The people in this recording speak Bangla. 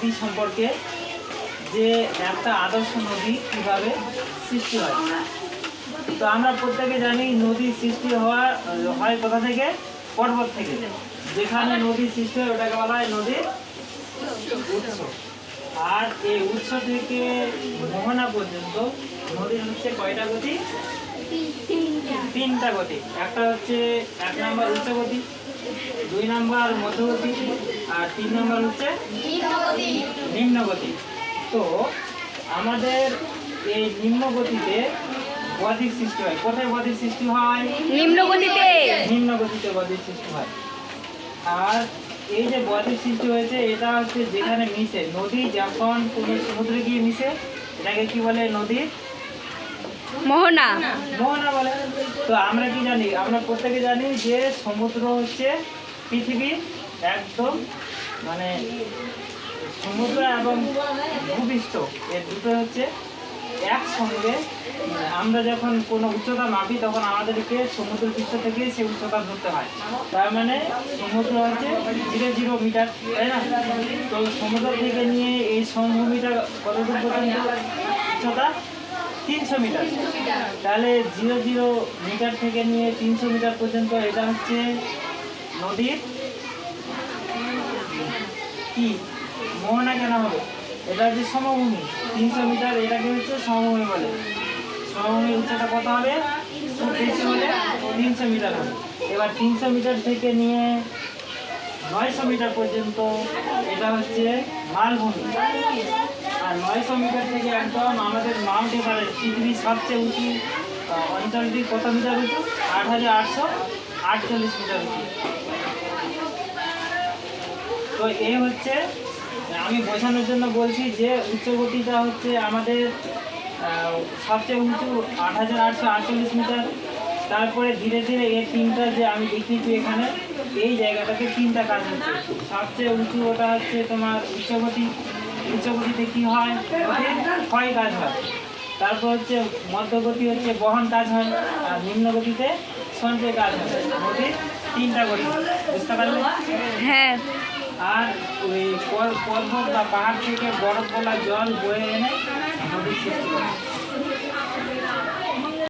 নদী সম্পর্কে, যে একটা আদর্শ নদী কীভাবে সৃষ্টি হয়। তো আমরা প্রত্যেকে জানি নদী সৃষ্টি হয় কোথা থেকে? পর্বত থেকে। যেখানে নদী সৃষ্টি হয় ওটাকে বলা হয় নদীর উৎস। আর এই উৎস থেকে মোহনা পর্যন্ত নদীর হচ্ছে কয়টা গতি? তিনটা গতি। একটা হচ্ছে 1 নম্বর উচ্চগতি, 2 নম্বর মধ্যগতি, আর 3 নম্বর হচ্ছে নিম্নগতি। তো আমাদের এই নিম্নগতিতে বদ্বীপ সৃষ্টি হয়। কোথায় বদ্বীপ সৃষ্টি হয়? নিম্নগতিতে। নিম্নগতিতে বদ্বীপ সৃষ্টি হয়। আর এই যে বদ্বীপ সৃষ্টি হয়েছে এটা হচ্ছে যেখানে মিশে, নদী যখন কোনো সমুদ্রে গিয়ে মিশে এটাকে কি বলে? নদীর মোহনা। মোহনা বলে। তো আমরা কি জানি? আমরা প্রত্যেকে জানি যে সমুদ্র হচ্ছে পৃথিবীর একদম মানে সমুদ্র এবং ভূপৃষ্ঠ এর দুটো হচ্ছে একসঙ্গে। আমরা যখন কোনো উচ্চতা মাপি তখন আমাদেরকে সমুদ্র পৃষ্ঠ থেকে সেই উচ্চতা ধরতে হয়। তার মানে সমুদ্র হচ্ছে 0 মিটার, তাই না? তো সমুদ্র থেকে নিয়ে এই সমভূমিটা কতদূর পর্যন্ত উচ্চতা? 300 মিটার। তাহলে 0 মিটার থেকে নিয়ে 300 মিটার পর্যন্ত এটা হচ্ছে নদীর কি মোহনা কেন হবে? এটা হচ্ছে সমভূমি। 300 মিটার এটাকে হচ্ছে সমভূমি বলে। সমভূমির উচ্চতা কত হবে? খুব বেশি হলে 300 মিটার হবে। এবার 300 মিটার থেকে নিয়ে 900 মিটার পর্যন্ত এটা হচ্ছে মালভূমি। আর 900 মিটার থেকে একদম আমাদের মাউন্ট এভারেস্ট, পৃথিবীর সবচেয়ে উঁচু অঞ্চলটি কত মিটার উঁচু? 8848 মিটার উঁচু। তো এই হচ্ছে, আমি বোঝানোর জন্য বলছি যে উচ্চগতিটা হচ্ছে আমাদের সবচেয়ে উঁচু 8848 মিটার। তারপরে ধীরে ধীরে এই তিনটা যে আমি দেখিয়েছি এখানে, এই জায়গাটাতে তিনটা কাজ হচ্ছে। সবচেয়ে উঁচু ওটা হচ্ছে তোমার উচ্চগতি। উচ্চগতিতে কী হয়? ক্ষয় কাজ হয়। তারপর হচ্ছে মধ্যগতি হচ্ছে বহন কাজ হয়। আর নিম্নগতিতে সঞ্চয় কাজ হয়। নদীর তিনটা গতি, বুঝতে পারলে? হ্যাঁ। আর ওই পর্বত বা পাহাড় থেকে বরফ গলা জল বয়ে এনে নদীর সৃষ্টি করে।